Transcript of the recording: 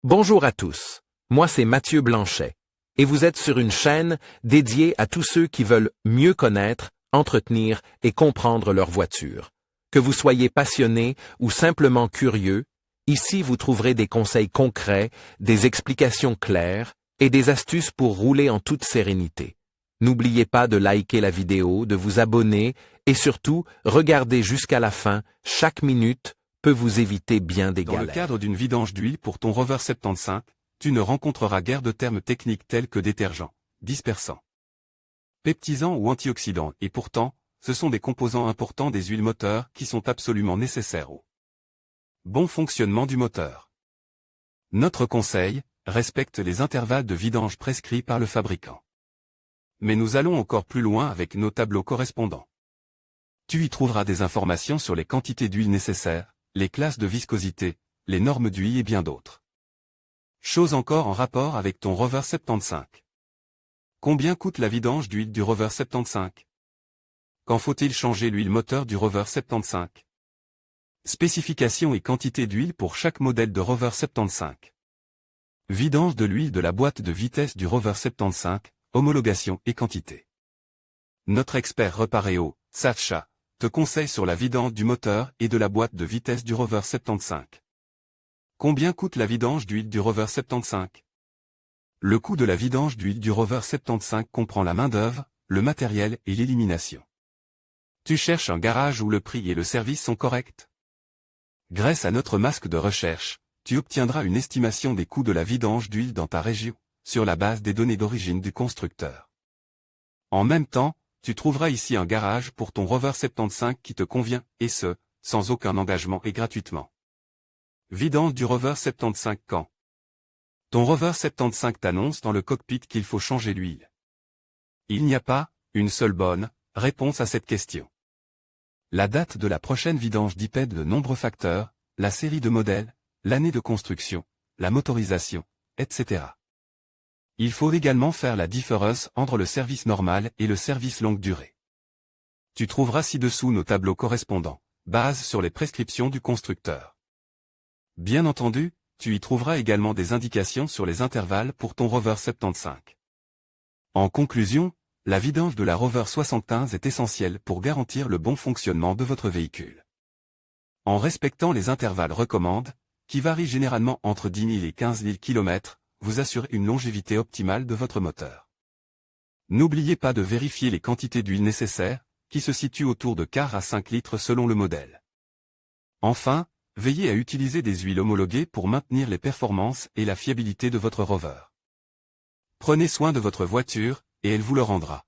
Bonjour à tous, moi c'est Mathieu Blanchet, et vous êtes sur une chaîne dédiée à tous ceux qui veulent mieux connaître, entretenir et comprendre leur voiture. Que vous soyez passionné ou simplement curieux, ici vous trouverez des conseils concrets, des explications claires et des astuces pour rouler en toute sérénité. N'oubliez pas de liker la vidéo, de vous abonner et surtout, regardez jusqu'à la fin, chaque minute peut vous éviter bien des galères. Dans le cadre d'une vidange d'huile pour ton Rover 75, tu ne rencontreras guère de termes techniques tels que détergent, dispersant, peptisant ou antioxydant, et pourtant, ce sont des composants importants des huiles moteurs qui sont absolument nécessaires au bon fonctionnement du moteur. Notre conseil, respecte les intervalles de vidange prescrits par le fabricant. Mais nous allons encore plus loin avec nos tableaux correspondants. Tu y trouveras des informations sur les quantités d'huile nécessaires, les classes de viscosité, les normes d'huile et bien d'autres choses encore en rapport avec ton Rover 75. Combien coûte la vidange d'huile du Rover 75? Quand faut-il changer l'huile moteur du Rover 75? Spécifications et quantité d'huile pour chaque modèle de Rover 75. Vidange de l'huile de la boîte de vitesse du Rover 75, homologation et quantité. Notre expert Reparéo, Sacha, te conseille sur la vidange du moteur et de la boîte de vitesse du Rover 75. Combien coûte la vidange d'huile du Rover 75? Le coût de la vidange d'huile du Rover 75 comprend la main-d'œuvre, le matériel et l'élimination. Tu cherches un garage où le prix et le service sont corrects? Grâce à notre masque de recherche, tu obtiendras une estimation des coûts de la vidange d'huile dans ta région, sur la base des données d'origine du constructeur. En même temps, tu trouveras ici un garage pour ton Rover 75 qui te convient, et ce, sans aucun engagement et gratuitement. Vidange du Rover 75 quand? Ton Rover 75 t'annonce dans le cockpit qu'il faut changer l'huile. Il n'y a pas une seule bonne réponse à cette question. La date de la prochaine vidange dépend de nombreux facteurs, la série de modèles, l'année de construction, la motorisation, etc. Il faut également faire la différence entre le service normal et le service longue durée. Tu trouveras ci-dessous nos tableaux correspondants, basés sur les prescriptions du constructeur. Bien entendu, tu y trouveras également des indications sur les intervalles pour ton Rover 75. En conclusion, la vidange de la Rover 75 est essentielle pour garantir le bon fonctionnement de votre véhicule. En respectant les intervalles recommandés, qui varient généralement entre 10 000 et 15 000 km, vous assurez une longévité optimale de votre moteur. N'oubliez pas de vérifier les quantités d'huile nécessaires, qui se situent autour de 4 à 5 litres selon le modèle. Enfin, veillez à utiliser des huiles homologuées pour maintenir les performances et la fiabilité de votre Rover. Prenez soin de votre voiture, et elle vous le rendra.